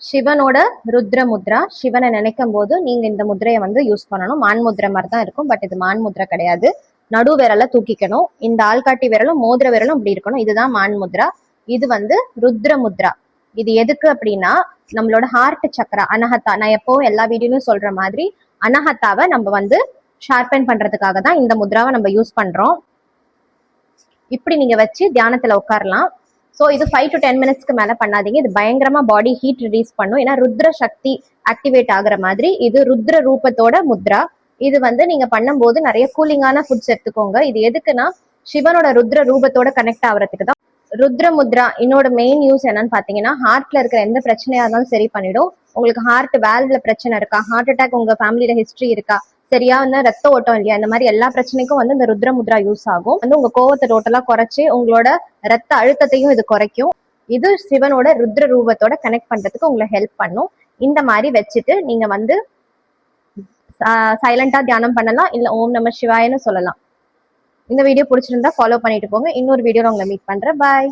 சிவனோட ருத்ர முத்ரா. சிவனை நினைக்கும் போது நீங்க இந்த முத்திரையை யூஸ் பண்ணணும். மான் முத்திரை மாதிரி தான் இருக்கும், பட் இது மான் முத்திரை கிடையாது. நடு விரலை தூக்கிக்கணும். இந்த ஆள்காட்டி விரலும் மோதிர விரலும் இப்படி இருக்கணும். இதுதான் மான் முத்ரா. இது ருத்ர முத்ரா. இது எதுக்கு அப்படின்னா நம்மளோட ஹார்ட் சக்கரா அனஹத்தா, நான் எப்பவும் எல்லா வீடியோலையும் சொல்ற மாதிரி அனஹத்தாவை நம்ம ஷார்பன் பண்றதுக்காக தான் இந்த முத்ராவை நம்ம யூஸ் பண்றோம். இப்படி நீங்க வச்சு தியானத்துல உட்காரலாம். ஸோ இது 5 to 10 மினிட்ஸ்க்கு மேல பண்ணாதீங்க. இது பயங்கரமா பாடி ஹீட் ரிலீஸ் பண்ணும். ஏன்னா ருத்ர சக்தி ஆக்டிவேட் ஆகுற மாதிரி இது ருத்ர ரூபத்தோட முத்ரா. இது நீங்க பண்ணும்போது நிறைய கூலிங்கான ஃபுட்ஸ் எடுத்துக்கோங்க. இது எதுக்குன்னா சிவனோட ருத்ர ரூபத்தோட கனெக்ட் ஆகுறதுக்கு தான். ருத்ர முத்ரா என்னோட மெயின் யூஸ் என்னன்னு பாத்தீங்கன்னா, ஹார்ட்ல இருக்கிற எந்த பிரச்சனையா இருந்தாலும் சரி பண்ணிடும். உங்களுக்கு ஹார்ட் வேல்வ்ல பிரச்சனை இருக்கா, ஹார்ட் அட்டாக் உங்க ஃபேமிலியில ஹிஸ்டரி இருக்கா, சரியா ரத்த ஓட்டம் இல்லையா, இந்த மாதிரி எல்லா பிரச்சனைக்கும் இந்த ருத்ர முத்ரா யூஸ் ஆகும். உங்க கோவத்தை டோட்டலா குறைச்சு உங்களோட ரத்த அழுத்தத்தையும் இது குறைக்கும். இது சிவனோட ருத்ர ரூபத்தோட கனெக்ட் பண்றதுக்கு உங்களை ஹெல்ப் பண்ணும். இந்த மாதிரி வச்சுட்டு நீங்க சைலண்டா தியானம் பண்ணலாம், இல்ல ஓம் நம சிவாயன்னு சொல்லலாம். இந்த வீடியோ பிடிச்சிருந்தா ஃபாலோ பண்ணிட்டு போங்க. இன்னொரு வீடியோல உங்களை மீட் பண்றேன். பாய்.